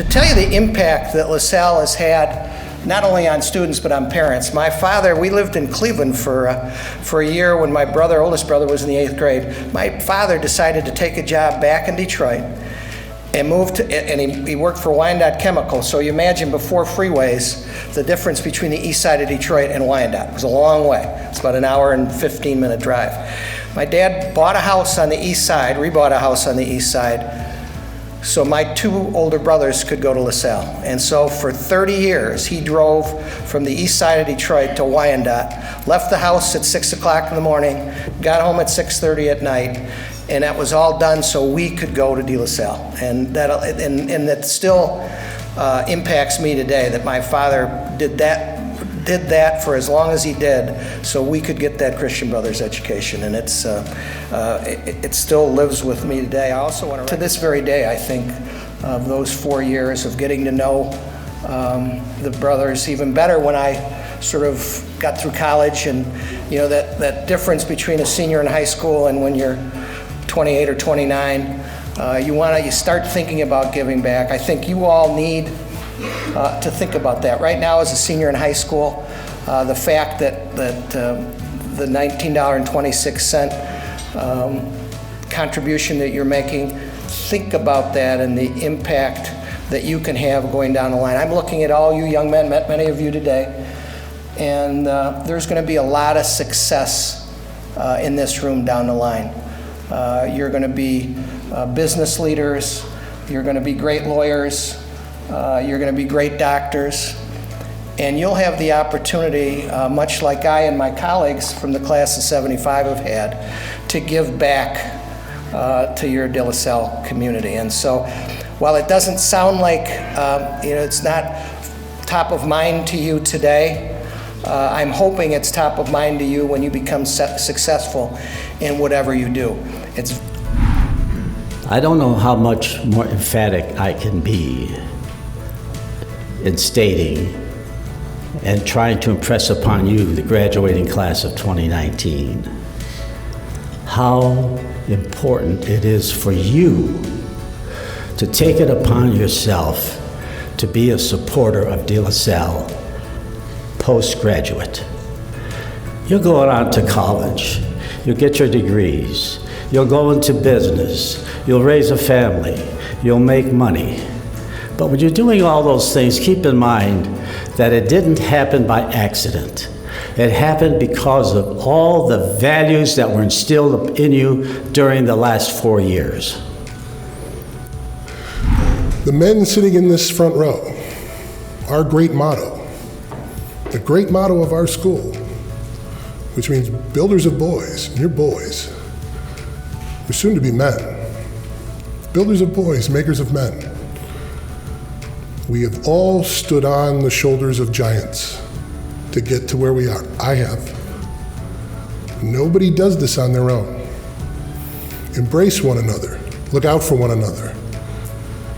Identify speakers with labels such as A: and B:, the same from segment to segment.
A: tell you the impact that LaSalle has had, not only on students but on parents. My father, we lived in Cleveland for a year when my oldest brother was in the 8th grade. My father decided to take a job back in Detroit and moved to, and he worked for Wyandotte Chemical. So you imagine before freeways, the difference between the east side of Detroit and Wyandotte. It was a long way. It's about an hour and 15-minute drive. My dad bought a house on the east side, rebought a house on the east side, so my 2 older brothers could go to LaSalle. And so for 30 years, he drove from the east side of Detroit to Wyandotte, left the house at 6 o'clock in the morning, got home at 6:30 at night, and that was all done so we could go to De La Salle. And that still impacts me today, that my father did that for as long as he did so we could get that Christian Brothers education. And it still lives with me today. I also want to this very day, I think, of those 4 years of getting to know the brothers even better when I sort of got through college, and that difference between a senior in high school and when you're 28 or 29, you start thinking about giving back. I think you all need to think about that. Right now, as a senior in high school, the fact that the $19.26 contribution that you're making, think about that and the impact that you can have going down the line. I'm looking at all you young men, met many of you today, and there's going to be a lot of success in this room down the line. You're going to be business leaders, you're going to be great lawyers, you're going to be great doctors, and you'll have the opportunity, much like I and my colleagues from the class of '75 have had, to give back to your De La Salle community. And so, while it doesn't sound like it's not top of mind to you today, I'm hoping it's top of mind to you when you become successful in whatever you do.
B: I don't know how much more emphatic I can be in stating and trying to impress upon you, the graduating class of 2019, how important it is for you to take it upon yourself to be a supporter of De La Salle postgraduate. You're going on to college, you'll get your degrees, you'll go into business, you'll raise a family, you'll make money. But when you're doing all those things, keep in mind that it didn't happen by accident. It happened because of all the values that were instilled in you during the last 4 years.
C: The men sitting in this front row, our great motto, the great motto of our school, which means builders of boys, and you're boys. You're soon to be men. Builders of boys, makers of men. We have all stood on the shoulders of giants to get to where we are. I have. Nobody does this on their own. Embrace one another. Look out for one another.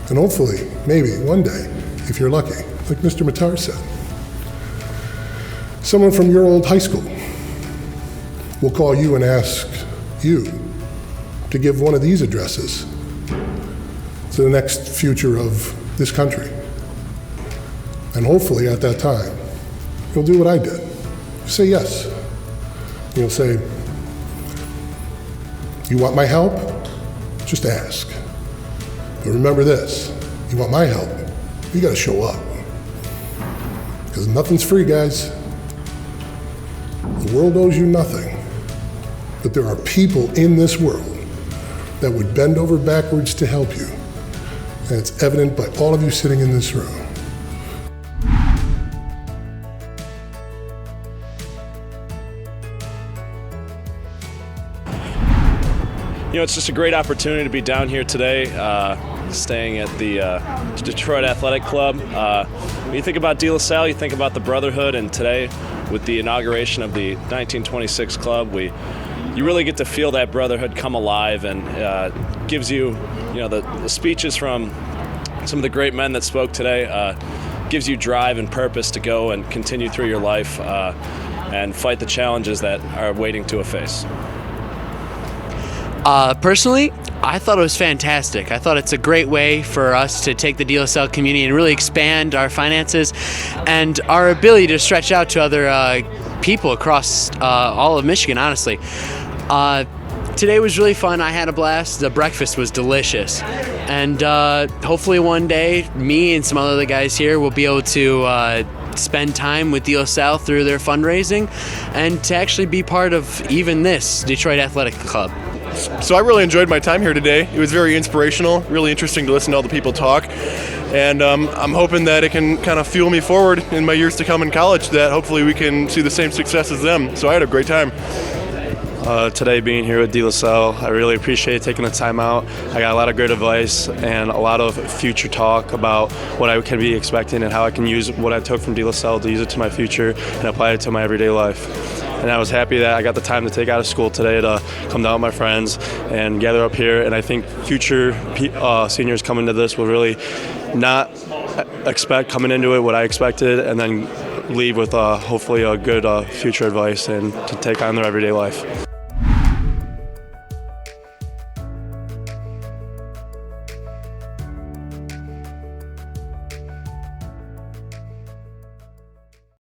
C: And hopefully, maybe one day, if you're lucky, like Mr. Mattar said, someone from your old high school will call you and ask you to give one of these addresses to the next future of this country. And hopefully at that time, you'll do what I did. Say yes. You'll say, you want my help? Just ask. But remember this, you want my help, you gotta show up. Because nothing's free, guys. The world owes you nothing. But there are people in this world that would bend over backwards to help you. And it's evident by all of you sitting in this room.
D: It's just a great opportunity to be down here today, staying at the Detroit Athletic Club. When you think about De La Salle, you think about the brotherhood, and today, with the inauguration of the 1926 club, you really get to feel that brotherhood come alive, and gives you, the speeches from some of the great men that spoke today, gives you drive and purpose to go and continue through your life and fight the challenges that are waiting to a face.
E: Personally, I thought it was fantastic. I thought it's a great way for us to take the De La Salle community and really expand our finances and our ability to stretch out to other people across all of Michigan, honestly. Today was really fun. I had a blast. The breakfast was delicious. And hopefully one day, me and some other guys here will be able to spend time with De La Salle through their fundraising and to actually be part of even this Detroit Athletic Club.
F: So I really enjoyed my time here today. It was very inspirational, really interesting to listen to all the people talk. And I'm hoping that it can kind of fuel me forward in my years to come in college, that hopefully we can see the same success as them. So I had a great time.
D: Today being here with De La Salle, I really appreciate taking the time out. I got a lot of great advice and a lot of future talk about what I can be expecting and how I can use what I took from De La Salle to use it to my future and apply it to my everyday life. And I was happy that I got the time to take out of school today to come down with my friends and gather up here. And I think future seniors coming to this will really not expect coming into it what I expected, and then leave with hopefully a good future advice and to take on their everyday life.